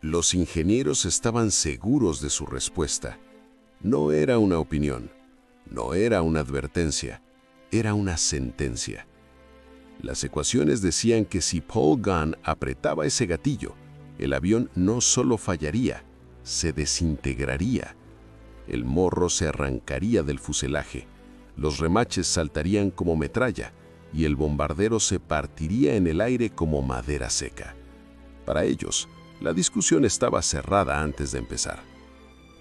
Los ingenieros estaban seguros de su respuesta. No era una opinión, no era una advertencia, era una sentencia. Las ecuaciones decían que si Paul Gunn apretaba ese gatillo, el avión no solo fallaría, se desintegraría. El morro se arrancaría del fuselaje, los remaches saltarían como metralla y el bombardero se partiría en el aire como madera seca. Para ellos, la discusión estaba cerrada antes de empezar.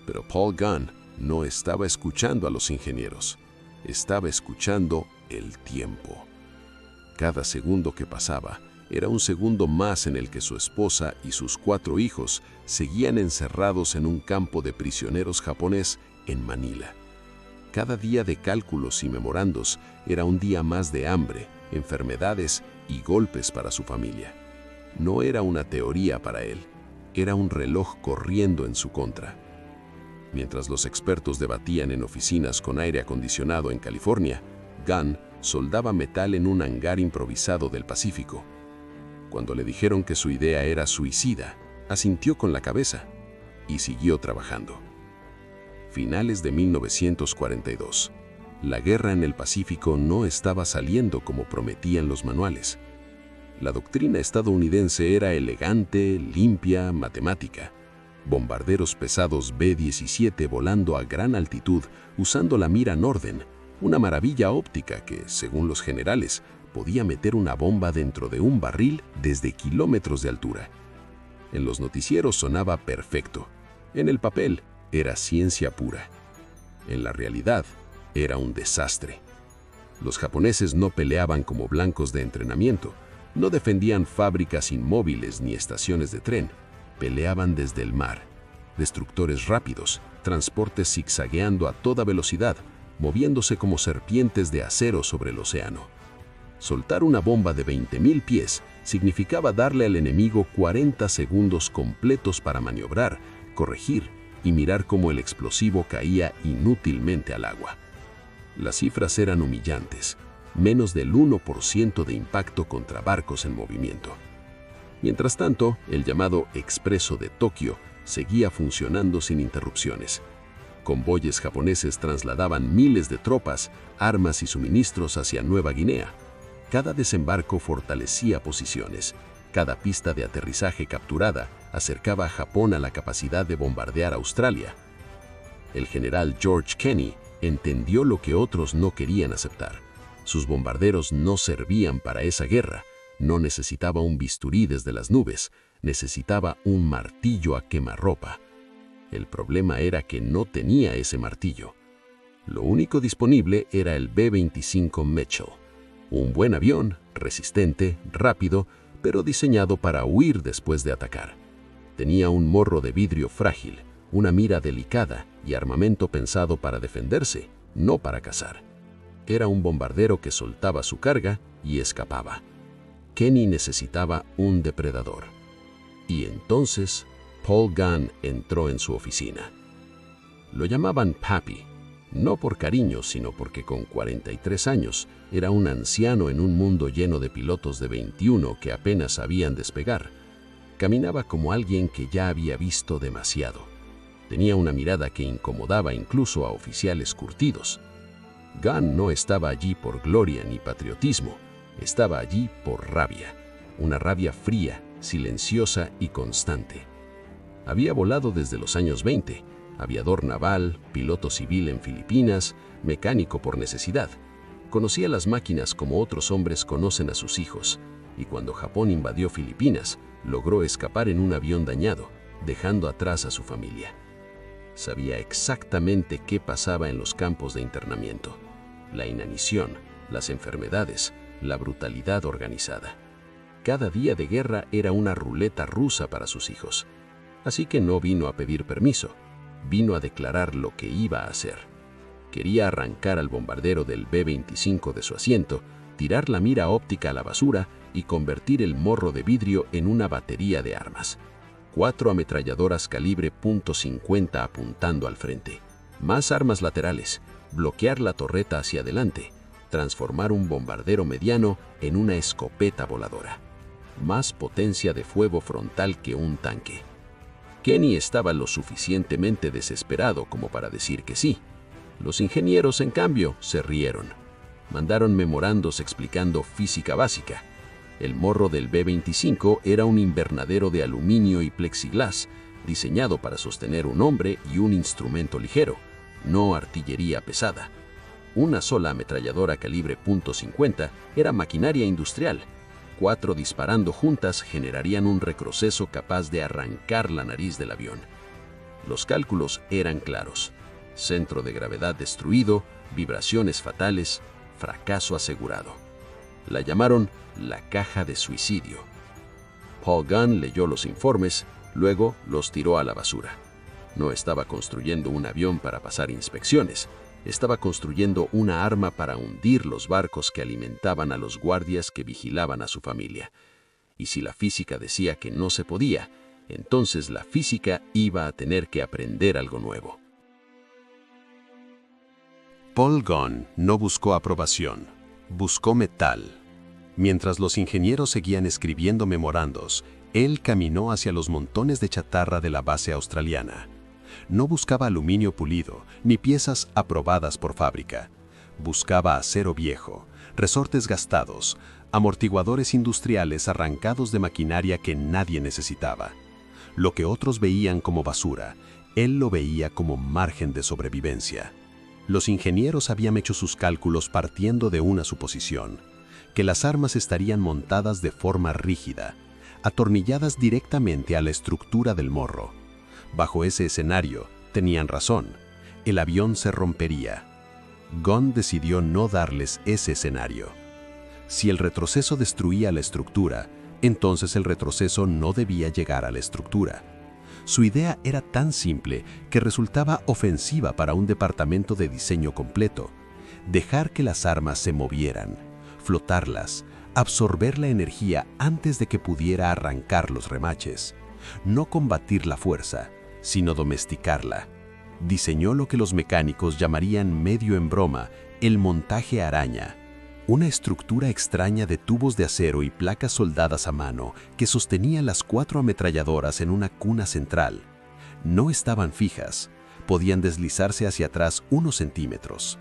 Pero Paul Gunn no estaba escuchando a los ingenieros, estaba escuchando el tiempo. Cada segundo que pasaba era un segundo más en el que su esposa y sus 4 hijos seguían encerrados en un campo de prisioneros japonés en Manila. Cada día de cálculos y memorandos era un día más de hambre, enfermedades y golpes para su familia. No era una teoría para él, era un reloj corriendo en su contra. Mientras los expertos debatían en oficinas con aire acondicionado en California, Gunn soldaba metal en un hangar improvisado del Pacífico. Cuando le dijeron que su idea era suicida, asintió con la cabeza y siguió trabajando. Finales de 1942. La guerra en el Pacífico no estaba saliendo como prometían los manuales. La doctrina estadounidense era elegante, limpia, matemática. Bombarderos pesados B-17 volando a gran altitud usando la mira Norden, una maravilla óptica que, según los generales, podía meter una bomba dentro de un barril desde kilómetros de altura. En los noticieros sonaba perfecto. En el papel era ciencia pura. En la realidad era un desastre. Los japoneses no peleaban como blancos de entrenamiento, no defendían fábricas inmóviles ni estaciones de tren, peleaban desde el mar. Destructores rápidos, transportes zigzagueando a toda velocidad, moviéndose como serpientes de acero sobre el océano. Soltar una bomba de 20.000 pies significaba darle al enemigo 40 segundos completos para maniobrar, corregir y mirar cómo el explosivo caía inútilmente al agua. Las cifras eran humillantes, menos del 1% de impacto contra barcos en movimiento. Mientras tanto, el llamado Expreso de Tokio seguía funcionando sin interrupciones. Convoyes japoneses trasladaban miles de tropas, armas y suministros hacia Nueva Guinea. Cada desembarco fortalecía posiciones. Cada pista de aterrizaje capturada acercaba a Japón a la capacidad de bombardear Australia. El general George Kenney entendió lo que otros no querían aceptar. Sus bombarderos no servían para esa guerra. No necesitaba un bisturí desde las nubes, necesitaba un martillo a quemarropa. El problema era que no tenía ese martillo. Lo único disponible era el B-25 Mitchell, un buen avión, resistente, rápido, pero diseñado para huir después de atacar. Tenía un morro de vidrio frágil, una mira delicada y armamento pensado para defenderse, no para cazar. Era un bombardero que soltaba su carga y escapaba. Kenney necesitaba un depredador. Y entonces, Paul Gunn entró en su oficina. Lo llamaban Papi, no por cariño, sino porque con 43 años era un anciano en un mundo lleno de pilotos de 21 que apenas sabían despegar. Caminaba como alguien que ya había visto demasiado. Tenía una mirada que incomodaba incluso a oficiales curtidos. Gunn no estaba allí por gloria ni patriotismo, estaba allí por rabia, una rabia fría, silenciosa y constante. Había volado desde los años 20, aviador naval, piloto civil en Filipinas, mecánico por necesidad. Conocía las máquinas como otros hombres conocen a sus hijos, y cuando Japón invadió Filipinas, logró escapar en un avión dañado, dejando atrás a su familia. Sabía exactamente qué pasaba en los campos de internamiento, la inanición, las enfermedades, la brutalidad organizada. Cada día de guerra era una ruleta rusa para sus hijos. Así que no vino a pedir permiso, vino a declarar lo que iba a hacer. Quería arrancar al bombardero del B-25 de su asiento, tirar la mira óptica a la basura y convertir el morro de vidrio en una batería de armas. 4 ametralladoras calibre .50 apuntando al frente, más armas laterales, bloquear la torreta hacia adelante, transformar un bombardero mediano en una escopeta voladora. Más potencia de fuego frontal que un tanque. Kenny estaba lo suficientemente desesperado como para decir que sí. Los ingenieros, en cambio, se rieron. Mandaron memorandos explicando física básica. El morro del B-25 era un invernadero de aluminio y plexiglás, diseñado para sostener un hombre y un instrumento ligero, no artillería pesada. Una sola ametralladora calibre .50 era maquinaria industrial. 4 disparando juntas generarían un retroceso capaz de arrancar la nariz del avión. Los cálculos eran claros. Centro de gravedad destruido, vibraciones fatales, fracaso asegurado. La llamaron la caja de suicidio. Paul Gunn leyó los informes, luego los tiró a la basura. No estaba construyendo un avión para pasar inspecciones, estaba construyendo una arma para hundir los barcos que alimentaban a los guardias que vigilaban a su familia. Y si la física decía que no se podía, entonces la física iba a tener que aprender algo nuevo. Paul Gunn no buscó aprobación, buscó metal. Mientras los ingenieros seguían escribiendo memorandos, él caminó hacia los montones de chatarra de la base australiana. No buscaba aluminio pulido, ni piezas aprobadas por fábrica. Buscaba acero viejo, resortes gastados, amortiguadores industriales arrancados de maquinaria que nadie necesitaba. Lo que otros veían como basura, él lo veía como margen de sobrevivencia. Los ingenieros habían hecho sus cálculos partiendo de una suposición, que las armas estarían montadas de forma rígida, atornilladas directamente a la estructura del morro. Bajo ese escenario, tenían razón, el avión se rompería. Gunn decidió no darles ese escenario. Si el retroceso destruía la estructura, entonces el retroceso no debía llegar a la estructura. Su idea era tan simple que resultaba ofensiva para un departamento de diseño completo. Dejar que las armas se movieran, flotarlas, absorber la energía antes de que pudiera arrancar los remaches. No combatir la fuerza, sino domesticarla. Diseñó lo que los mecánicos llamarían medio en broma el montaje araña, una estructura extraña de tubos de acero y placas soldadas a mano que sostenían las 4 ametralladoras en una cuna central. No estaban fijas, podían deslizarse hacia atrás unos centímetros.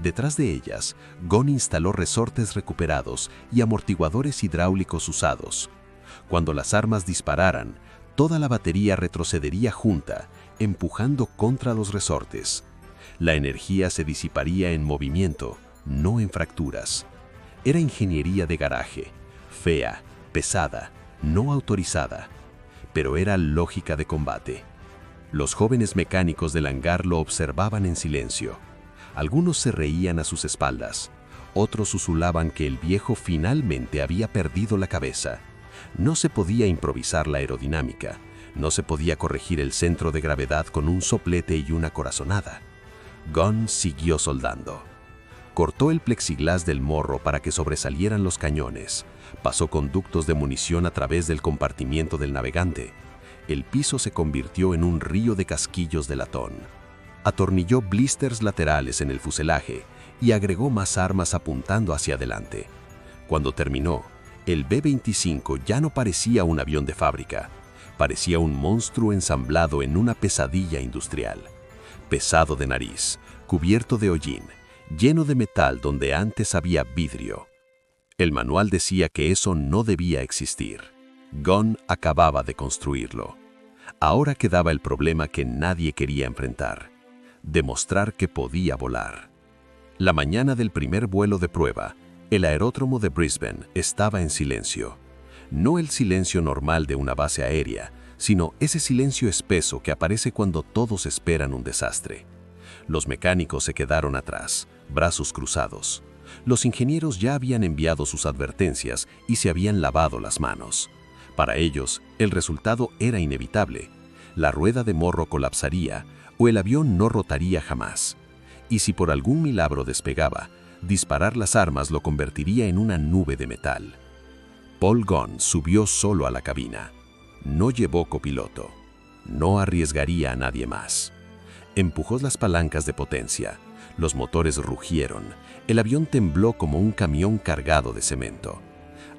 Detrás de ellas, Gunn instaló resortes recuperados y amortiguadores hidráulicos usados. Cuando las armas dispararan, toda la batería retrocedería junta, empujando contra los resortes. La energía se disiparía en movimiento, no en fracturas. Era ingeniería de garaje, fea, pesada, no autorizada, pero era lógica de combate. Los jóvenes mecánicos del hangar lo observaban en silencio. Algunos se reían a sus espaldas, otros uzulaban que el viejo finalmente había perdido la cabeza. No se podía improvisar la aerodinámica, no se podía corregir el centro de gravedad con un soplete y una corazonada. Gunn siguió soldando. Cortó el plexiglás del morro para que sobresalieran los cañones. Pasó conductos de munición a través del compartimiento del navegante. El piso se convirtió en un río de casquillos de latón. Atornilló blisters laterales en el fuselaje y agregó más armas apuntando hacia adelante. Cuando terminó, el B-25 ya no parecía un avión de fábrica. Parecía un monstruo ensamblado en una pesadilla industrial. Pesado de nariz, cubierto de hollín, lleno de metal donde antes había vidrio. El manual decía que eso no debía existir. Gunn acababa de construirlo. Ahora quedaba el problema que nadie quería enfrentar: demostrar que podía volar. La mañana del primer vuelo de prueba, el aeródromo de Brisbane estaba en silencio. No el silencio normal de una base aérea, sino ese silencio espeso que aparece cuando todos esperan un desastre. Los mecánicos se quedaron atrás, brazos cruzados. Los ingenieros ya habían enviado sus advertencias y se habían lavado las manos. Para ellos, el resultado era inevitable. La rueda de morro colapsaría o el avión no rotaría jamás. Y si por algún milagro despegaba, disparar las armas lo convertiría en una nube de metal. Paul Gunn subió solo a la cabina. No llevó copiloto. No arriesgaría a nadie más. Empujó las palancas de potencia. Los motores rugieron. El avión tembló como un camión cargado de cemento.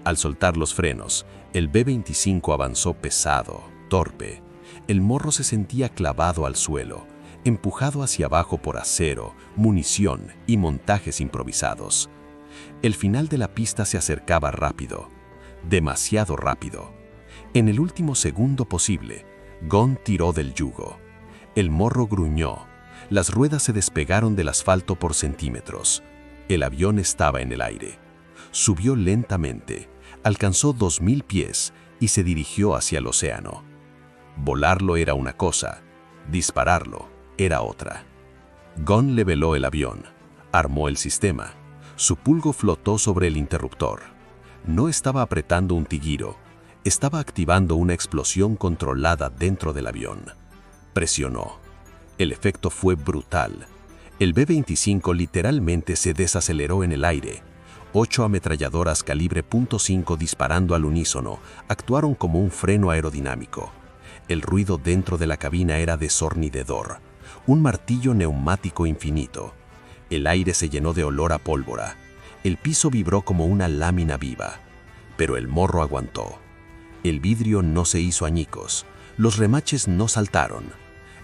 Al soltar los frenos, el B-25 avanzó pesado, torpe. El morro se sentía clavado al suelo, empujado hacia abajo por acero, munición y montajes improvisados. El final de la pista se acercaba rápido, demasiado rápido. En el último segundo posible, Gunn tiró del yugo. El morro gruñó. Las ruedas se despegaron del asfalto por centímetros. El avión estaba en el aire. Subió lentamente, alcanzó 2000 pies y se dirigió hacia el océano. Volarlo era una cosa, dispararlo era otra. Gunn leveló el avión, armó el sistema. Su pulgo flotó sobre el interruptor. No estaba apretando un tiguiro, estaba activando una explosión controlada dentro del avión. Presionó. El efecto fue brutal. El B-25 literalmente se desaceleró en el aire. 8 ametralladoras calibre .5 disparando al unísono actuaron como un freno aerodinámico. El ruido dentro de la cabina era desornidecedor, un martillo neumático infinito. El aire se llenó de olor a pólvora. El piso vibró como una lámina viva. Pero el morro aguantó. El vidrio no se hizo añicos. Los remaches no saltaron.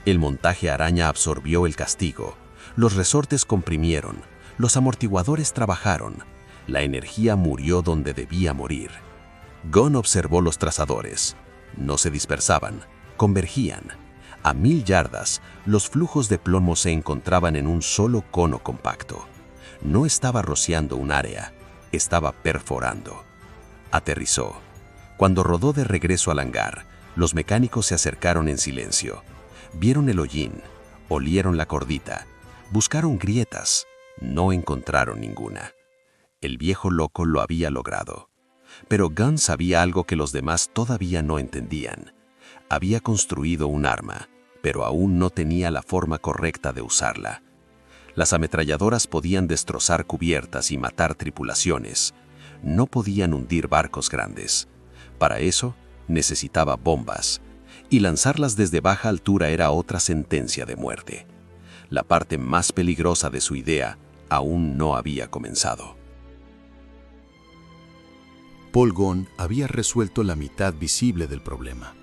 El montaje araña absorbió el castigo. Los resortes comprimieron. Los amortiguadores trabajaron. La energía murió donde debía morir. Gunn observó los trazadores. No se dispersaban, convergían. A 1000 yardas, los flujos de plomo se encontraban en un solo cono compacto. No estaba rociando un área, estaba perforando. Aterrizó. Cuando rodó de regreso al hangar, los mecánicos se acercaron en silencio. Vieron el hollín, olieron la cordita, buscaron grietas, no encontraron ninguna. El viejo loco lo había logrado. Pero Gunn sabía algo que los demás todavía no entendían. Había construido un arma, pero aún no tenía la forma correcta de usarla. Las ametralladoras podían destrozar cubiertas y matar tripulaciones. No podían hundir barcos grandes. Para eso, necesitaba bombas, y lanzarlas desde baja altura era otra sentencia de muerte. La parte más peligrosa de su idea aún no había comenzado. Paul Gunn había resuelto la mitad visible del problema.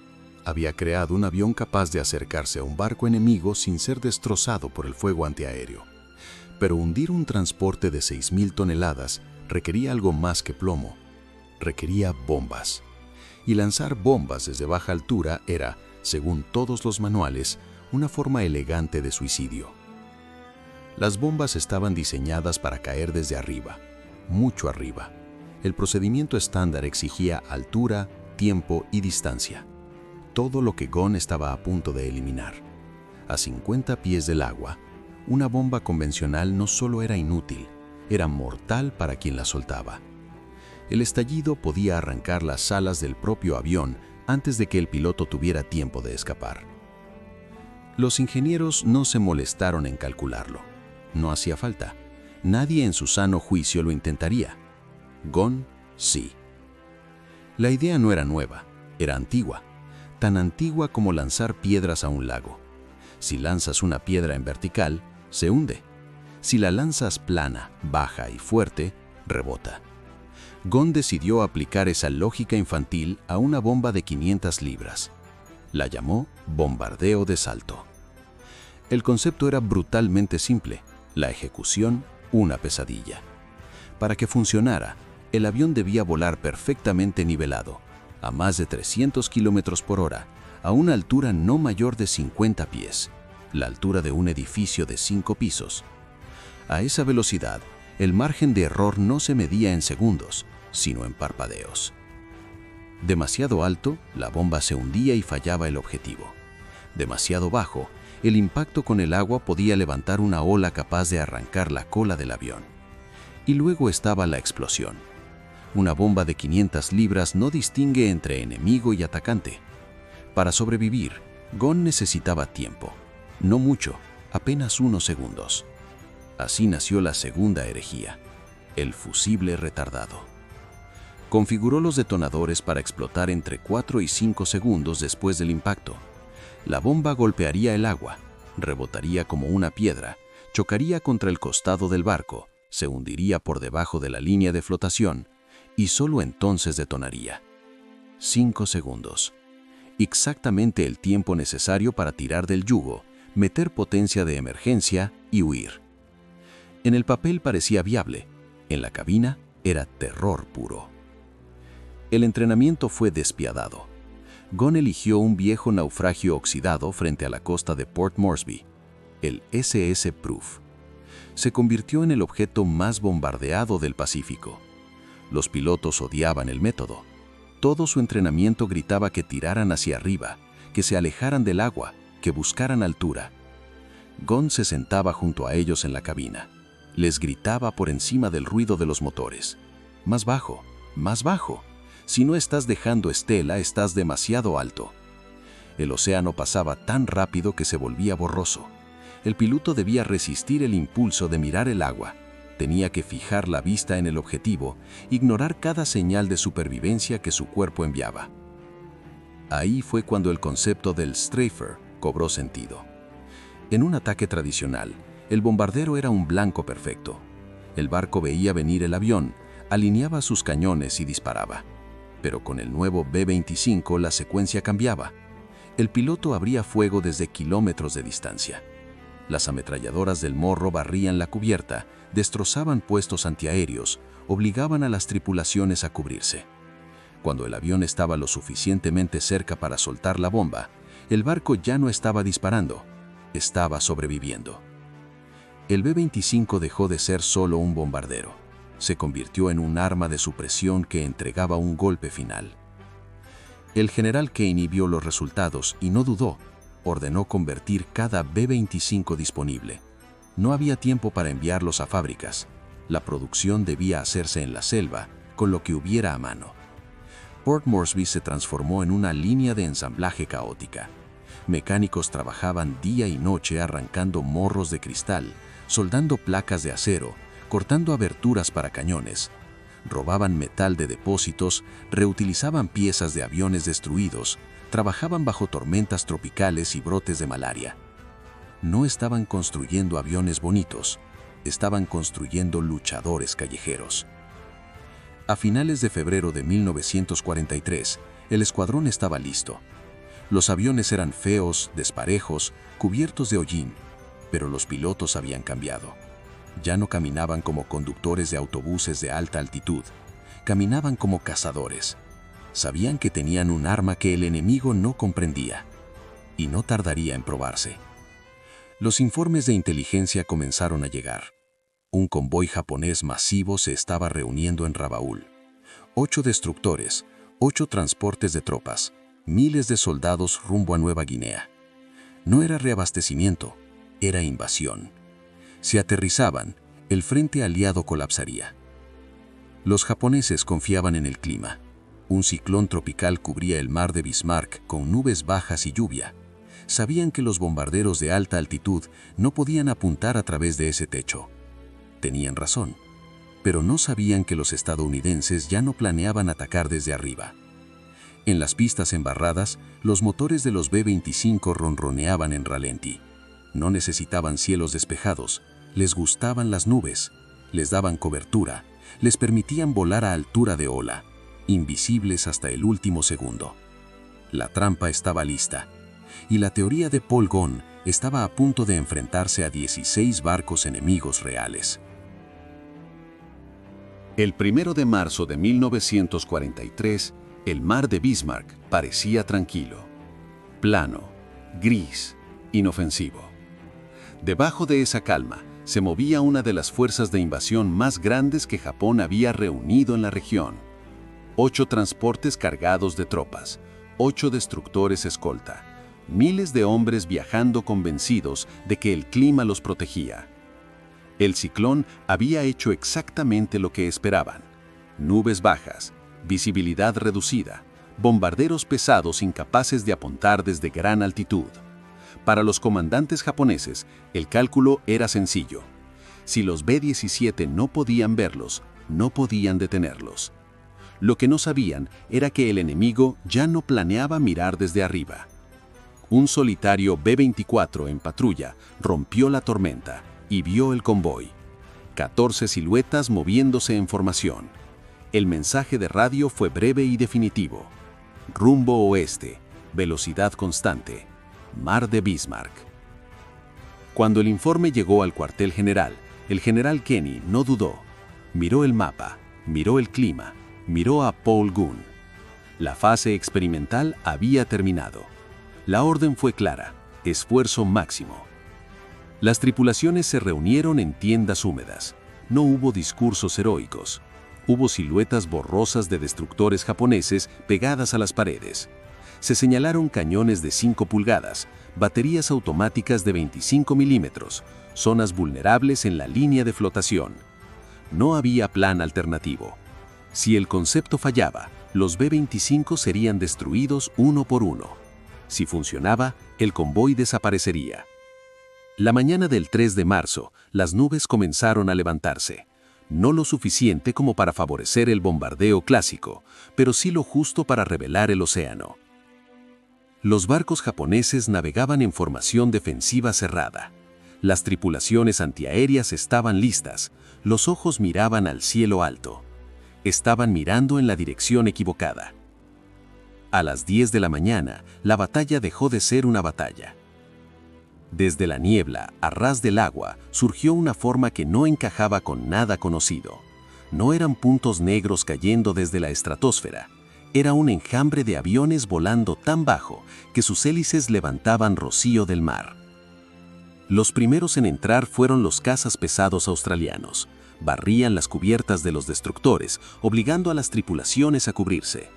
Había creado un avión capaz de acercarse a un barco enemigo sin ser destrozado por el fuego antiaéreo. Pero hundir un transporte de 6.000 toneladas requería algo más que plomo. Requería bombas. Y lanzar bombas desde baja altura era, según todos los manuales, una forma elegante de suicidio. Las bombas estaban diseñadas para caer desde arriba, mucho arriba. El procedimiento estándar exigía altura, tiempo y distancia. Todo lo que Gunn estaba a punto de eliminar. A 50 pies del agua, una bomba convencional no solo era inútil, era mortal para quien la soltaba. El estallido podía arrancar las alas del propio avión antes de que el piloto tuviera tiempo de escapar. Los ingenieros no se molestaron en calcularlo. No hacía falta. Nadie en su sano juicio lo intentaría. Gunn, sí. La idea no era nueva, era antigua. Tan antigua como lanzar piedras a un lago. Si lanzas una piedra en vertical, se hunde. Si la lanzas plana, baja y fuerte, rebota. Gunn decidió aplicar esa lógica infantil a una bomba de 500 libras. La llamó bombardeo de salto. El concepto era brutalmente simple, la ejecución una pesadilla. Para que funcionara, el avión debía volar perfectamente nivelado, a más de 300 km por hora, a una altura no mayor de 50 pies, la altura de un edificio de 5 pisos. A esa velocidad, el margen de error no se medía en segundos, sino en parpadeos. Demasiado alto, la bomba se hundía y fallaba el objetivo. Demasiado bajo, el impacto con el agua podía levantar una ola capaz de arrancar la cola del avión. Y luego estaba la explosión. Una bomba de 500 libras no distingue entre enemigo y atacante. Para sobrevivir, Gunn necesitaba tiempo. No mucho, apenas unos segundos. Así nació la segunda herejía, el fusible retardado. Configuró los detonadores para explotar entre 4 y 5 segundos después del impacto. La bomba golpearía el agua, rebotaría como una piedra, chocaría contra el costado del barco, se hundiría por debajo de la línea de flotación y solo entonces detonaría. 5 segundos. exactamente el tiempo necesario para tirar del yugo, meter potencia de emergencia y huir. En el papel parecía viable, en la cabina era terror puro. El entrenamiento fue despiadado. Gunn eligió un viejo naufragio oxidado frente a la costa de Port Moresby, el SS Proof. Se convirtió en el objeto más bombardeado del Pacífico. Los pilotos odiaban el método. Todo su entrenamiento gritaba que tiraran hacia arriba, que se alejaran del agua, que buscaran altura. Gunn se sentaba junto a ellos en la cabina. Les gritaba por encima del ruido de los motores. Más bajo, más bajo. Si no estás dejando estela, estás demasiado alto. El océano pasaba tan rápido que se volvía borroso. El piloto debía resistir el impulso de mirar el agua. Tenía que fijar la vista en el objetivo, ignorar cada señal de supervivencia que su cuerpo enviaba. Ahí fue cuando el concepto del strafer cobró sentido. En un ataque tradicional, el bombardero era un blanco perfecto. El barco veía venir el avión, alineaba sus cañones y disparaba. Pero con el nuevo B-25 la secuencia cambiaba. El piloto abría fuego desde kilómetros de distancia. Las ametralladoras del morro barrían la cubierta, destrozaban puestos antiaéreos, obligaban a las tripulaciones a cubrirse. Cuando el avión estaba lo suficientemente cerca para soltar la bomba, el barco ya no estaba disparando, estaba sobreviviendo. El B-25 dejó de ser solo un bombardero. Se convirtió en un arma de supresión que entregaba un golpe final. El general Caney vio los resultados y no dudó. Ordenó convertir cada B-25 disponible. No había tiempo para enviarlos a fábricas. La producción debía hacerse en la selva, con lo que hubiera a mano. Port Moresby se transformó en una línea de ensamblaje caótica. Mecánicos trabajaban día y noche arrancando morros de cristal, soldando placas de acero, cortando aberturas para cañones. Robaban metal de depósitos, reutilizaban piezas de aviones destruidos, trabajaban bajo tormentas tropicales y brotes de malaria. No estaban construyendo aviones bonitos, estaban construyendo luchadores callejeros. A finales de febrero de 1943, el escuadrón estaba listo. Los aviones eran feos, desparejos, cubiertos de hollín, pero los pilotos habían cambiado. Ya no caminaban como conductores de autobuses de alta altitud, caminaban como cazadores. Sabían que tenían un arma que el enemigo no comprendía, y no tardaría en probarse. Los informes de inteligencia comenzaron a llegar. Un convoy japonés masivo se estaba reuniendo en Rabaul. 8 destructores, 8 transportes de tropas, miles de soldados rumbo a Nueva Guinea. No era reabastecimiento, era invasión. Si aterrizaban, el frente aliado colapsaría. Los japoneses confiaban en el clima. Un ciclón tropical cubría el mar de Bismarck con nubes bajas y lluvia. Sabían que los bombarderos de alta altitud no podían apuntar a través de ese techo. Tenían razón, pero no sabían que los estadounidenses ya no planeaban atacar desde arriba. En las pistas embarradas, los motores de los B-25 ronroneaban en ralentí. No necesitaban cielos despejados, les gustaban las nubes, les daban cobertura, les permitían volar a altura de ola, invisibles hasta el último segundo. La trampa estaba lista, y la teoría de Paul Gunn estaba a punto de enfrentarse a 16 barcos enemigos reales. El 1 de marzo de 1943, el mar de Bismarck parecía tranquilo, plano, gris, inofensivo. Debajo de esa calma se movía una de las fuerzas de invasión más grandes que Japón había reunido en la región. 8 transportes cargados de tropas, 8 destructores escolta, miles de hombres viajando convencidos de que el clima los protegía. El ciclón había hecho exactamente lo que esperaban. Nubes bajas, visibilidad reducida, bombarderos pesados incapaces de apuntar desde gran altitud. Para los comandantes japoneses, el cálculo era sencillo. Si los B-17 no podían verlos, no podían detenerlos. Lo que no sabían era que el enemigo ya no planeaba mirar desde arriba. Un solitario B-24 en patrulla rompió la tormenta y vio el convoy. 14 siluetas moviéndose en formación. El mensaje de radio fue breve y definitivo. Rumbo oeste, velocidad constante, Mar de Bismarck. Cuando el informe llegó al cuartel general, el general Kenny no dudó. Miró el mapa, miró el clima, miró a Paul Gunn. La fase experimental había terminado. La orden fue clara: esfuerzo máximo. Las tripulaciones se reunieron en tiendas húmedas. No hubo discursos heroicos. Hubo siluetas borrosas de destructores japoneses pegadas a las paredes. Se señalaron cañones de 5 pulgadas, baterías automáticas de 25 milímetros, zonas vulnerables en la línea de flotación. No había plan alternativo. Si el concepto fallaba, los B-25 serían destruidos uno por uno. Si funcionaba, el convoy desaparecería. La mañana del 3 de marzo, las nubes comenzaron a levantarse. No lo suficiente como para favorecer el bombardeo clásico, pero sí lo justo para revelar el océano. Los barcos japoneses navegaban en formación defensiva cerrada. Las tripulaciones antiaéreas estaban listas, los ojos miraban al cielo alto. Estaban mirando en la dirección equivocada. A las 10 de la mañana, la batalla dejó de ser una batalla. Desde la niebla, a ras del agua, surgió una forma que no encajaba con nada conocido. No eran puntos negros cayendo desde la estratosfera. Era un enjambre de aviones volando tan bajo que sus hélices levantaban rocío del mar. Los primeros en entrar fueron los cazas pesados australianos. Barrían las cubiertas de los destructores, obligando a las tripulaciones a cubrirse.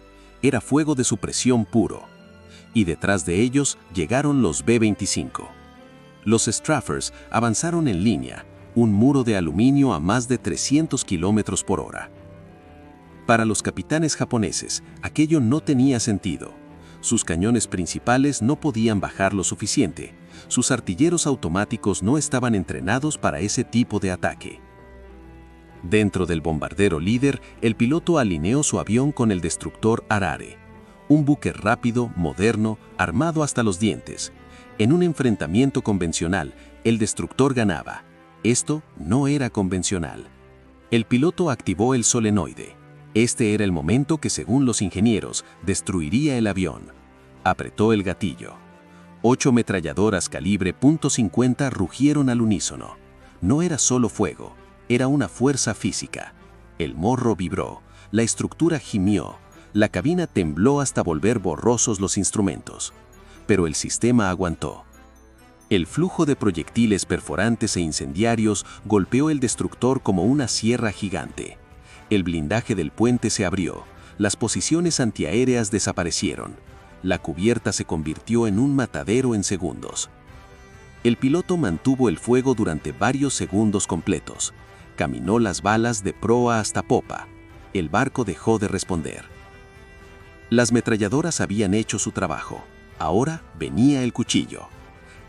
Era fuego de supresión puro. Y detrás de ellos llegaron los B-25. Los Straffers avanzaron en línea, un muro de aluminio a más de 300 kilómetros por hora. Para los capitanes japoneses, aquello no tenía sentido. Sus cañones principales no podían bajar lo suficiente. Sus artilleros automáticos no estaban entrenados para ese tipo de ataque. Dentro del bombardero líder, el piloto alineó su avión con el destructor Harare, un buque rápido, moderno, armado hasta los dientes. En un enfrentamiento convencional, el destructor ganaba. Esto no era convencional. El piloto activó el solenoide. Este era el momento que, según los ingenieros, destruiría el avión. Apretó el gatillo. 8 ametralladoras calibre .50 rugieron al unísono. No era solo fuego, era una fuerza física. El morro vibró, la estructura gimió, la cabina tembló hasta volver borrosos los instrumentos. Pero el sistema aguantó. El flujo de proyectiles perforantes e incendiarios golpeó el destructor como una sierra gigante. El blindaje del puente se abrió, las posiciones antiaéreas desaparecieron. La cubierta se convirtió en un matadero en segundos. El piloto mantuvo el fuego durante varios segundos completos. Caminó las balas de proa hasta popa. El barco dejó de responder. Las metralladoras habían hecho su trabajo. Ahora venía el cuchillo.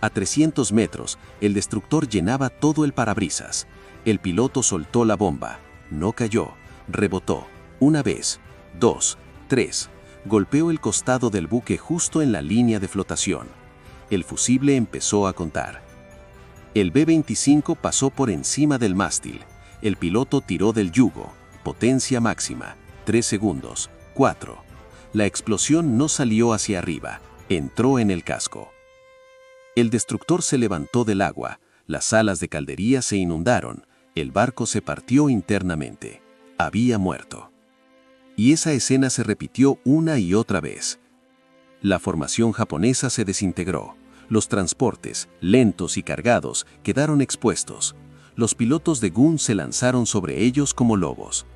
A 300 metros, el destructor llenaba todo el parabrisas. El piloto soltó la bomba. No cayó. Rebotó. 1 vez, 2, 3. Golpeó el costado del buque justo en la línea de flotación. El fusible empezó a contar. El B-25 pasó por encima del mástil. El piloto tiró del yugo. Potencia máxima. 3 segundos. 4. La explosión no salió hacia arriba. Entró en el casco. El destructor se levantó del agua, las alas de caldería se inundaron, el barco se partió internamente. Había muerto. Y esa escena se repitió una y otra vez. La formación japonesa se desintegró. Los transportes, lentos y cargados, quedaron expuestos. Los pilotos de Gunn se lanzaron sobre ellos como lobos.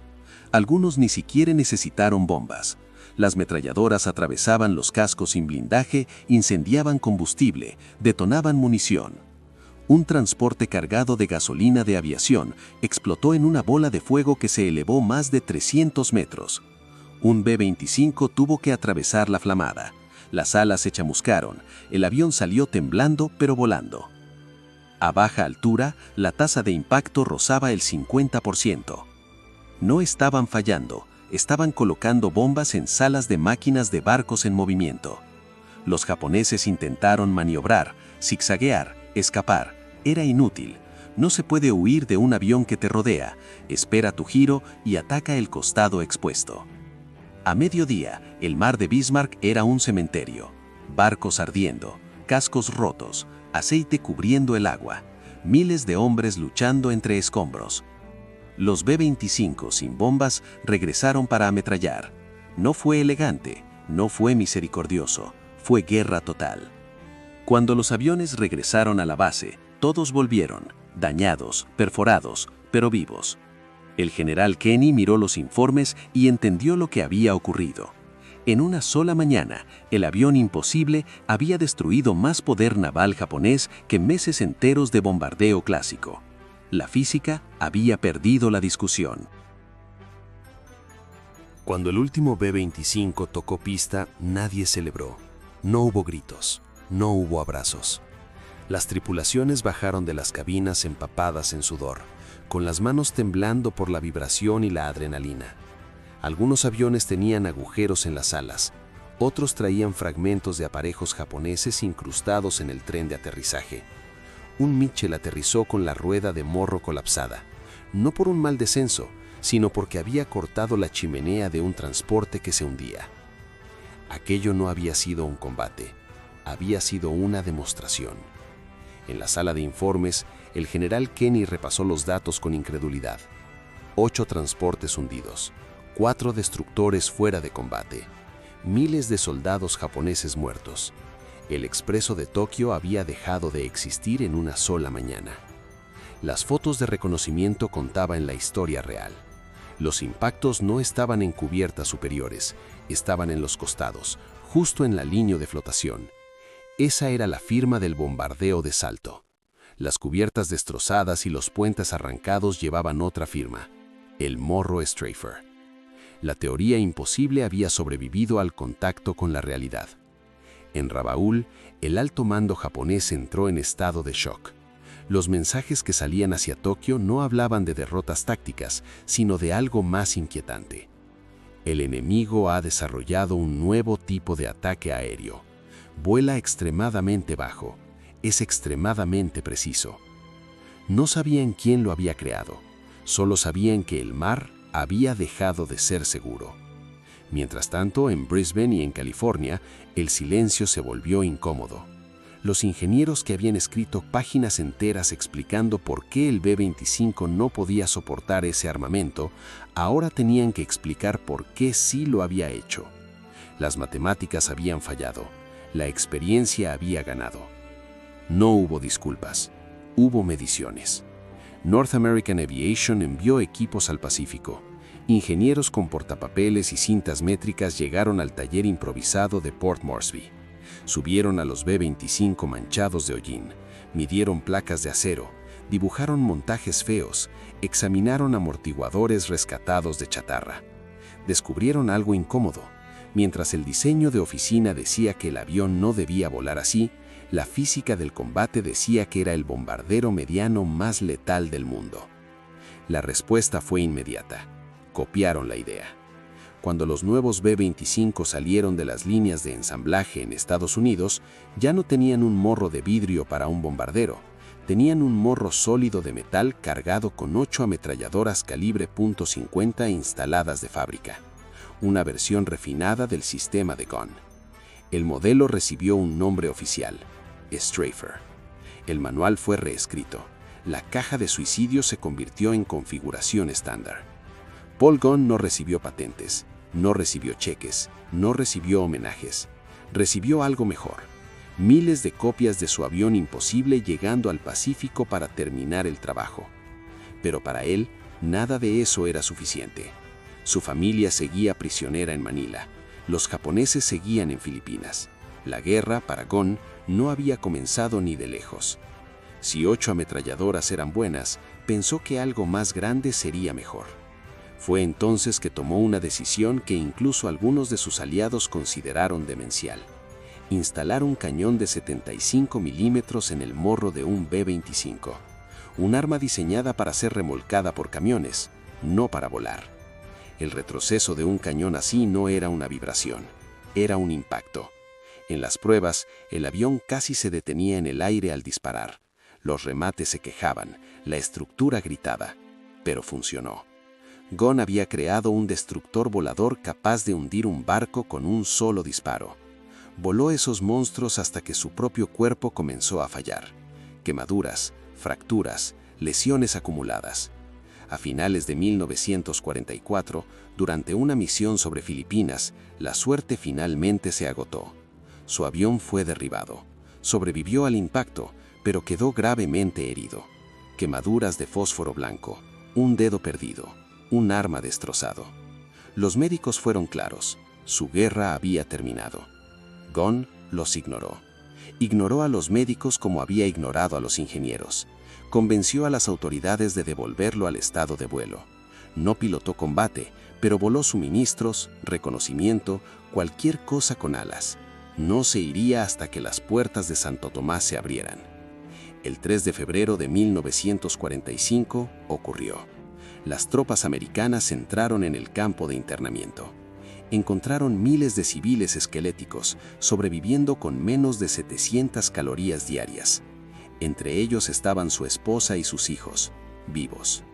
Algunos ni siquiera necesitaron bombas. Las metralladoras atravesaban los cascos sin blindaje, incendiaban combustible, detonaban munición. Un transporte cargado de gasolina de aviación explotó en una bola de fuego que se elevó más de 300 metros. Un B-25 tuvo que atravesar la flamada. Las alas se chamuscaron, el avión salió temblando pero volando. A baja altura, la tasa de impacto rozaba el 50%. No estaban fallando. Estaban colocando bombas en salas de máquinas de barcos en movimiento. Los japoneses intentaron maniobrar, zigzaguear, escapar. Era inútil. No se puede huir de un avión que te rodea. Espera tu giro y ataca el costado expuesto. A mediodía, el mar de Bismarck era un cementerio. barcos ardiendo, cascos rotos, aceite cubriendo el agua, miles de hombres luchando entre escombros. Los B-25 sin bombas regresaron para ametrallar. No fue elegante, no fue misericordioso, fue guerra total. Cuando los aviones regresaron a la base, todos volvieron, dañados, perforados, pero vivos. El general Kenny miró los informes y entendió lo que había ocurrido. En una sola mañana, el avión imposible había destruido más poder naval japonés que meses enteros de bombardeo clásico. La física había perdido la discusión. Cuando el último B-25 tocó pista, nadie celebró. No hubo gritos, no hubo abrazos. Las tripulaciones bajaron de las cabinas empapadas en sudor, con las manos temblando por la vibración y la adrenalina. Algunos aviones tenían agujeros en las alas, otros traían fragmentos de aparejos japoneses incrustados en el tren de aterrizaje. Un Mitchell aterrizó con la rueda de morro colapsada, no por un mal descenso, sino porque había cortado la chimenea de un transporte que se hundía. Aquello no había sido un combate, había sido una demostración. En la sala de informes, el general Kenny repasó los datos con incredulidad. 8 transportes hundidos, 4 destructores fuera de combate, miles de soldados japoneses muertos. El expreso de Tokio había dejado de existir en una sola mañana. Las fotos de reconocimiento contaban la historia real. Los impactos no estaban en cubiertas superiores, estaban en los costados, justo en la línea de flotación. Esa era la firma del bombardeo de Salto. Las cubiertas destrozadas y los puentes arrancados llevaban otra firma, el Morro Strafer. La teoría imposible había sobrevivido al contacto con la realidad. En Rabaul, el alto mando japonés entró en estado de shock. Los mensajes que salían hacia Tokio no hablaban de derrotas tácticas, sino de algo más inquietante. El enemigo ha desarrollado un nuevo tipo de ataque aéreo. Vuela extremadamente bajo, es extremadamente preciso. No sabían quién lo había creado, solo sabían que el mar había dejado de ser seguro. Mientras tanto, en Brisbane y en California, el silencio se volvió incómodo. Los ingenieros que habían escrito páginas enteras explicando por qué el B-25 no podía soportar ese armamento, ahora tenían que explicar por qué sí lo había hecho. Las matemáticas habían fallado, la experiencia había ganado. No hubo disculpas, hubo mediciones. North American Aviation envió equipos al Pacífico. Ingenieros con portapapeles y cintas métricas llegaron al taller improvisado de Port Moresby. Subieron a los B-25 manchados de hollín, midieron placas de acero, dibujaron montajes feos, examinaron amortiguadores rescatados de chatarra. Descubrieron algo incómodo. Mientras el diseño de oficina decía que el avión no debía volar así, la física del combate decía que era el bombardero mediano más letal del mundo. La respuesta fue inmediata. Copiaron la idea. Cuando los nuevos B-25 salieron de las líneas de ensamblaje en Estados Unidos, ya no tenían un morro de vidrio para un bombardero, tenían un morro sólido de metal cargado con 8 ametralladoras calibre .50 instaladas de fábrica, una versión refinada del sistema de Gunn. El modelo recibió un nombre oficial, Strafer. El manual fue reescrito. La caja de suicidio se convirtió en configuración estándar. Paul Gunn no recibió patentes, no recibió cheques, no recibió homenajes. Recibió algo mejor. Miles de copias de su avión imposible llegando al Pacífico para terminar el trabajo. Pero para él, nada de eso era suficiente. Su familia seguía prisionera en Manila. Los japoneses seguían en Filipinas. La guerra, para Gunn, no había comenzado ni de lejos. Si 8 ametralladoras eran buenas, pensó que algo más grande sería mejor. Fue entonces que tomó una decisión que incluso algunos de sus aliados consideraron demencial: instalar un cañón de 75 milímetros en el morro de un B-25, un arma diseñada para ser remolcada por camiones, no para volar. El retroceso de un cañón así no era una vibración, era un impacto. En las pruebas, el avión casi se detenía en el aire al disparar. Los remates se quejaban, la estructura gritaba, pero funcionó. Gunn había creado un destructor volador capaz de hundir un barco con un solo disparo. Voló esos monstruos hasta que su propio cuerpo comenzó a fallar. Quemaduras, fracturas, lesiones acumuladas. A finales de 1944, durante una misión sobre Filipinas, la suerte finalmente se agotó. Su avión fue derribado. Sobrevivió al impacto, pero quedó gravemente herido. Quemaduras de fósforo blanco, un dedo perdido, un arma destrozado. Los médicos fueron claros: su guerra había terminado. Gunn los ignoró. Ignoró a los médicos como había ignorado a los ingenieros. Convenció a las autoridades de devolverlo al estado de vuelo. No pilotó combate, pero voló suministros, reconocimiento, cualquier cosa con alas. No se iría hasta que las puertas de Santo Tomás se abrieran. El 3 de febrero de 1945 ocurrió. Las tropas americanas entraron en el campo de internamiento. Encontraron miles de civiles esqueléticos, sobreviviendo con menos de 700 calorías diarias. Entre ellos estaban su esposa y sus hijos, vivos.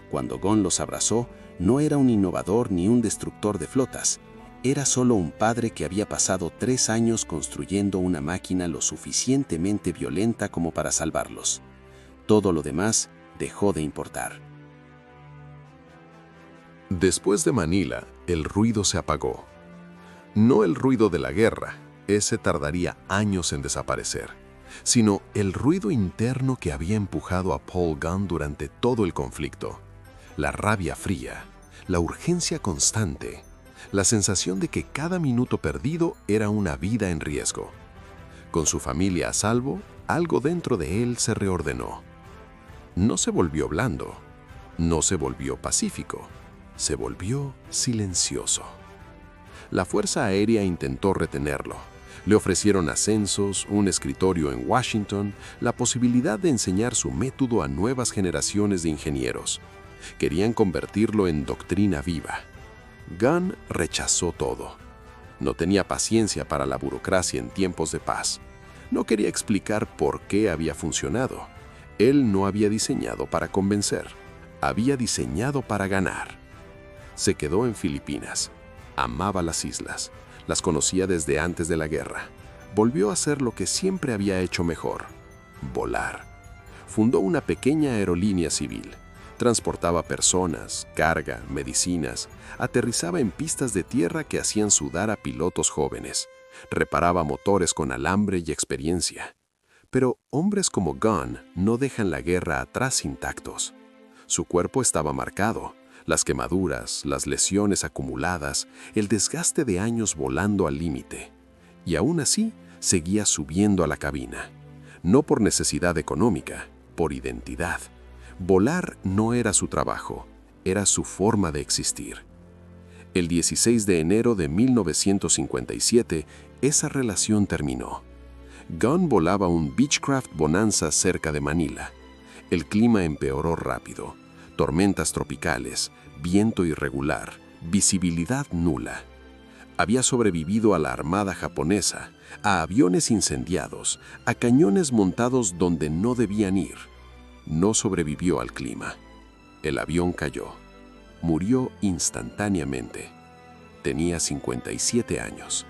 Cuando Gunn los abrazó, no era un innovador ni un destructor de flotas. Era solo un padre que había pasado 3 años construyendo una máquina lo suficientemente violenta como para salvarlos. Todo lo demás dejó de importar. Después de Manila, el ruido se apagó. No el ruido de la guerra, ese tardaría años en desaparecer, sino el ruido interno que había empujado a Paul Gunn durante todo el conflicto. La rabia fría, la urgencia constante, la sensación de que cada minuto perdido era una vida en riesgo. Con su familia a salvo, algo dentro de él se reordenó. No se volvió blando, no se volvió pacífico, se volvió silencioso. La Fuerza Aérea intentó retenerlo. Le ofrecieron ascensos, un escritorio en Washington, la posibilidad de enseñar su método a nuevas generaciones de ingenieros. Querían convertirlo en doctrina viva. Gunn rechazó todo. No tenía paciencia para la burocracia en tiempos de paz. No quería explicar por qué había funcionado. Él no había diseñado para convencer. Había diseñado para ganar. Se quedó en Filipinas. Amaba las islas. Las conocía desde antes de la guerra. Volvió a hacer lo que siempre había hecho mejor: volar. Fundó una pequeña aerolínea civil. Transportaba personas, carga, medicinas. Aterrizaba en pistas de tierra que hacían sudar a pilotos jóvenes. Reparaba motores con alambre y experiencia. Pero hombres como Gunn no dejan la guerra atrás intactos. Su cuerpo estaba marcado. Las quemaduras, las lesiones acumuladas, el desgaste de años volando al límite. Y aún así, seguía subiendo a la cabina. No por necesidad económica, por identidad. Volar no era su trabajo, era su forma de existir. El 16 de enero de 1957, esa relación terminó. Gunn volaba un Beechcraft Bonanza cerca de Manila. El clima empeoró rápido. Tormentas tropicales, viento irregular, visibilidad nula. Había sobrevivido a la armada japonesa, a aviones incendiados, a cañones montados donde no debían ir. No sobrevivió al clima. El avión cayó. Murió instantáneamente. Tenía 57 años.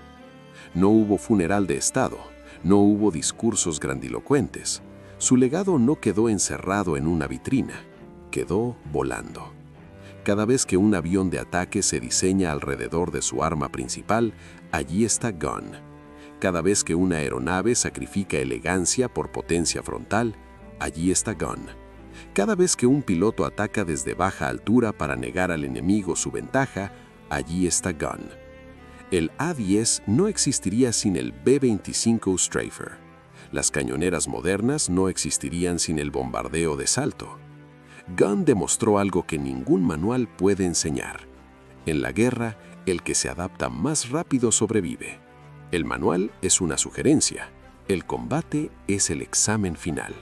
No hubo funeral de Estado, no hubo discursos grandilocuentes. Su legado no quedó encerrado en una vitrina. Quedó volando. Cada vez que un avión de ataque se diseña alrededor de su arma principal, allí está Gunn. Cada vez que una aeronave sacrifica elegancia por potencia frontal, allí está Gunn. Cada vez que un piloto ataca desde baja altura para negar al enemigo su ventaja, allí está Gunn. El A-10 no existiría sin el B-25 Straffer. Las cañoneras modernas no existirían sin el bombardeo de salto. Gunn demostró algo que ningún manual puede enseñar. En la guerra, el que se adapta más rápido sobrevive. El manual es una sugerencia. El combate es el examen final.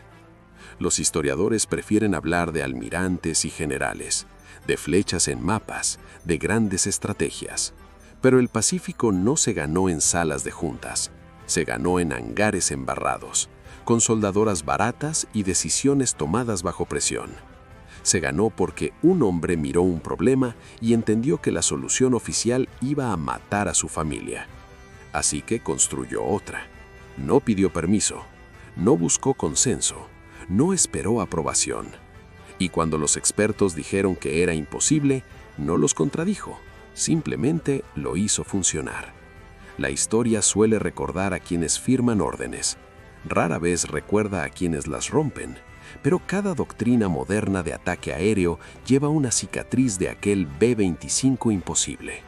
Los historiadores prefieren hablar de almirantes y generales, de flechas en mapas, de grandes estrategias. Pero el Pacífico no se ganó en salas de juntas. Se ganó en hangares embarrados, con soldadoras baratas y decisiones tomadas bajo presión. Se ganó porque un hombre miró un problema y entendió que la solución oficial iba a matar a su familia. Así que construyó otra. No pidió permiso, no buscó consenso, no esperó aprobación. Y cuando los expertos dijeron que era imposible, no los contradijo, simplemente lo hizo funcionar. La historia suele recordar a quienes firman órdenes. Rara vez recuerda a quienes las rompen, pero cada doctrina moderna de ataque aéreo lleva una cicatriz de aquel B-25 imposible.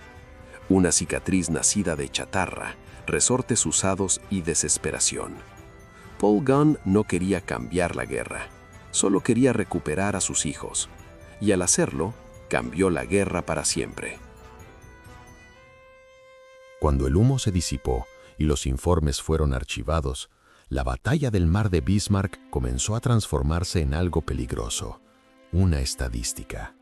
Una cicatriz nacida de chatarra, resortes usados y desesperación. Paul Gunn no quería cambiar la guerra, solo quería recuperar a sus hijos, y al hacerlo, cambió la guerra para siempre. Cuando el humo se disipó y los informes fueron archivados, la batalla del mar de Bismarck comenzó a transformarse en algo peligroso, una estadística.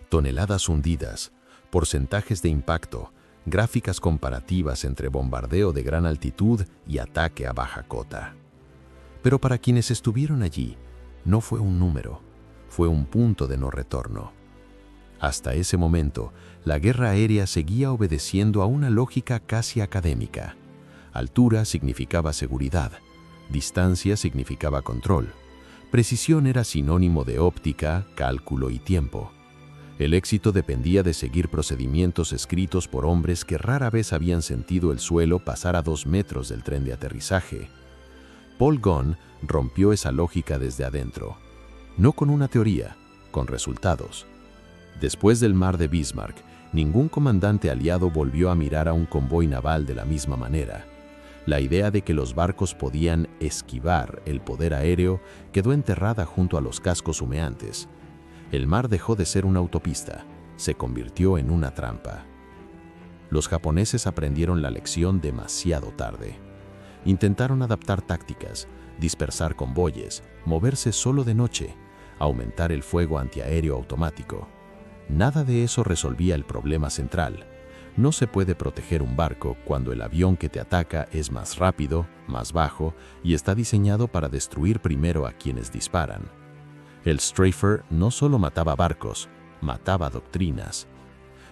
Toneladas hundidas, porcentajes de impacto, gráficas comparativas entre bombardeo de gran altitud y ataque a baja cota. Pero para quienes estuvieron allí, no fue un número, fue un punto de no retorno. Hasta ese momento, la guerra aérea seguía obedeciendo a una lógica casi académica. Altura significaba seguridad, distancia significaba control, precisión era sinónimo de óptica, cálculo y tiempo. El éxito dependía de seguir procedimientos escritos por hombres que rara vez habían sentido el suelo pasar a 2 metros del tren de aterrizaje. Paul Gunn rompió esa lógica desde adentro, no con una teoría, con resultados. Después del mar de Bismarck, ningún comandante aliado volvió a mirar a un convoy naval de la misma manera. La idea de que los barcos podían esquivar el poder aéreo quedó enterrada junto a los cascos humeantes. El mar dejó de ser una autopista, se convirtió en una trampa. Los japoneses aprendieron la lección demasiado tarde. Intentaron adaptar tácticas, dispersar convoyes, moverse solo de noche, aumentar el fuego antiaéreo automático. Nada de eso resolvía el problema central. No se puede proteger un barco cuando el avión que te ataca es más rápido, más bajo y está diseñado para destruir primero a quienes disparan. El Strafer no solo mataba barcos, mataba doctrinas.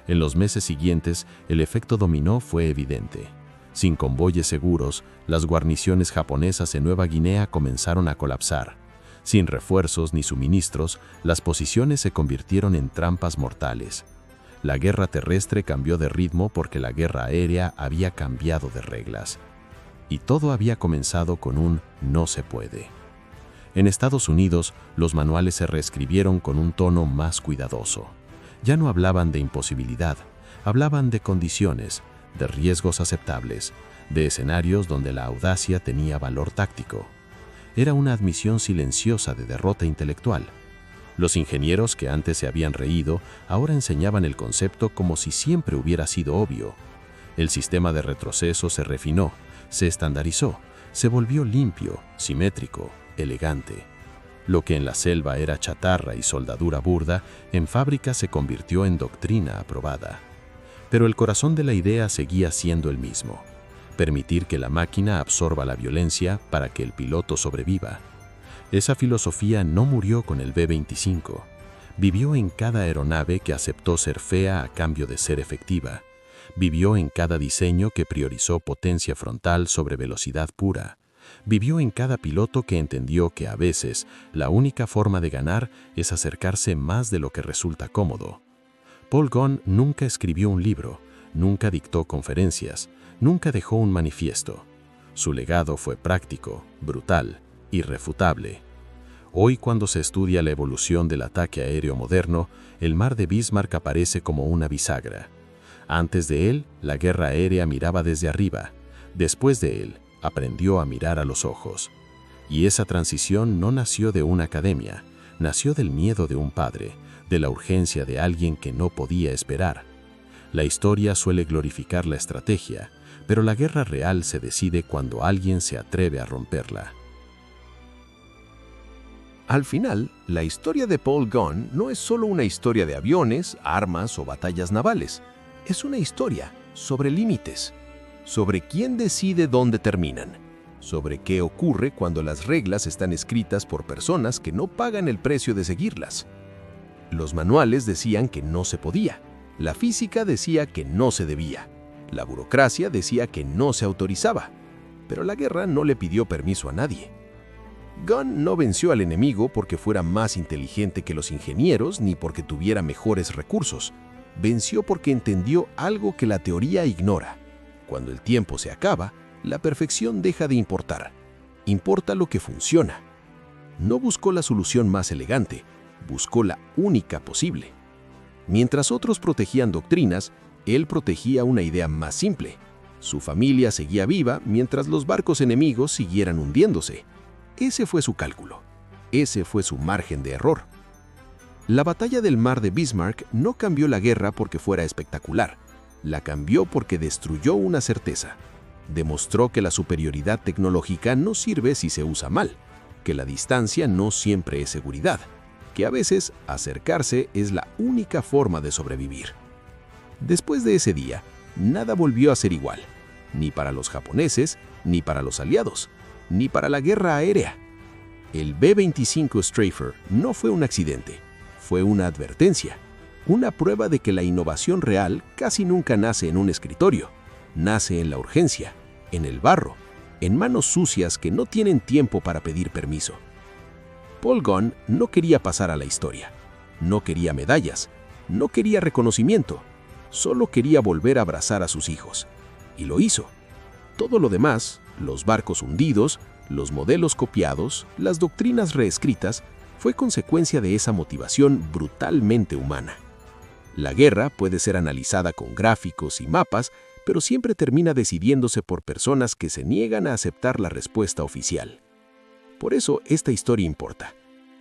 En los meses siguientes, el efecto dominó fue evidente. Sin convoyes seguros, las guarniciones japonesas en Nueva Guinea comenzaron a colapsar. Sin refuerzos ni suministros, las posiciones se convirtieron en trampas mortales. La guerra terrestre cambió de ritmo porque la guerra aérea había cambiado de reglas. Y todo había comenzado con un no se puede. En Estados Unidos, los manuales se reescribieron con un tono más cuidadoso. Ya no hablaban de imposibilidad, hablaban de condiciones, de riesgos aceptables, de escenarios donde la audacia tenía valor táctico. Era una admisión silenciosa de derrota intelectual. Los ingenieros que antes se habían reído ahora enseñaban el concepto como si siempre hubiera sido obvio. El sistema de retroceso se refinó, se estandarizó, se volvió limpio, simétrico, elegante. Lo que en la selva era chatarra y soldadura burda, en fábrica se convirtió en doctrina aprobada. Pero el corazón de la idea seguía siendo el mismo: permitir que la máquina absorba la violencia para que el piloto sobreviva. Esa filosofía no murió con el B-25. Vivió en cada aeronave que aceptó ser fea a cambio de ser efectiva. Vivió en cada diseño que priorizó potencia frontal sobre velocidad pura. Vivió en cada piloto que entendió que a veces la única forma de ganar es acercarse más de lo que resulta cómodo. Paul Gunn nunca escribió un libro, nunca dictó conferencias, nunca dejó un manifiesto. Su legado fue práctico, brutal, irrefutable. Hoy, cuando se estudia la evolución del ataque aéreo moderno, el mar de Bismarck aparece como una bisagra. Antes de él, la guerra aérea miraba desde arriba. Después de él, aprendió a mirar a los ojos. Y esa transición no nació de una academia, nació del miedo de un padre, de la urgencia de alguien que no podía esperar. La historia suele glorificar la estrategia, pero la guerra real se decide cuando alguien se atreve a romperla. Al final, la historia de Paul Gunn no es solo una historia de aviones, armas o batallas navales. Es una historia sobre límites, sobre quién decide dónde terminan, sobre qué ocurre cuando las reglas están escritas por personas que no pagan el precio de seguirlas. Los manuales decían que no se podía, la física decía que no se debía, La burocracia decía que no se autorizaba, pero la guerra no le pidió permiso a nadie. Gunn no venció al enemigo porque fuera más inteligente que los ingenieros ni porque tuviera mejores recursos. Venció porque entendió algo que la teoría ignora. Cuando el tiempo se acaba, la perfección deja de importar. Importa lo que funciona. No buscó la solución más elegante, buscó la única posible. Mientras otros protegían doctrinas, él protegía una idea más simple. Su familia seguía viva mientras los barcos enemigos siguieran hundiéndose. Ese fue su cálculo. Ese fue su margen de error. La batalla del mar de Bismarck no cambió la guerra porque fuera espectacular. La cambió porque destruyó una certeza. Demostró que la superioridad tecnológica no sirve si se usa mal, que la distancia no siempre es seguridad, que a veces acercarse es la única forma de sobrevivir. Después de ese día, nada volvió a ser igual, ni para los japoneses, ni para los aliados, ni para la guerra aérea. El B-25 Straffer no fue un accidente, fue una advertencia, una prueba de que la innovación real casi nunca nace en un escritorio, nace en la urgencia, en el barro, en manos sucias que no tienen tiempo para pedir permiso. Paul Gunn no quería pasar a la historia, no quería medallas, no quería reconocimiento, solo quería volver a abrazar a sus hijos. Y lo hizo. Todo lo demás, los barcos hundidos, los modelos copiados, las doctrinas reescritas, fue consecuencia de esa motivación brutalmente humana. La guerra puede ser analizada con gráficos y mapas, pero siempre termina decidiéndose por personas que se niegan a aceptar la respuesta oficial. Por eso esta historia importa,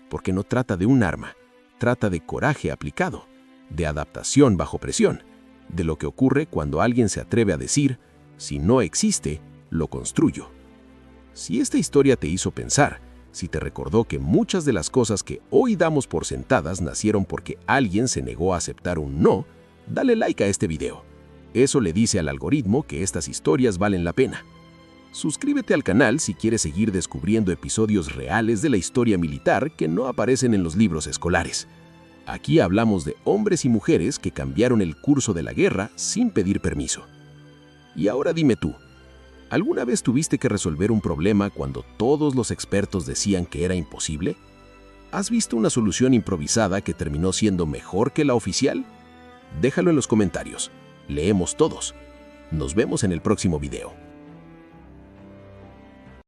porque no trata de un arma, trata de coraje aplicado, de adaptación bajo presión, de lo que ocurre cuando alguien se atreve a decir, si no existe, lo construyo. Si esta historia te hizo pensar, si te recordó que muchas de las cosas que hoy damos por sentadas nacieron porque alguien se negó a aceptar un no, dale like a este video. Eso le dice al algoritmo que estas historias valen la pena. Suscríbete al canal si quieres seguir descubriendo episodios reales de la historia militar que no aparecen en los libros escolares. Aquí hablamos de hombres y mujeres que cambiaron el curso de la guerra sin pedir permiso. Y ahora dime tú, ¿alguna vez tuviste que resolver un problema cuando todos los expertos decían que era imposible? ¿Has visto una solución improvisada que terminó siendo mejor que la oficial? Déjalo en los comentarios. Leemos todos. Nos vemos en el próximo video.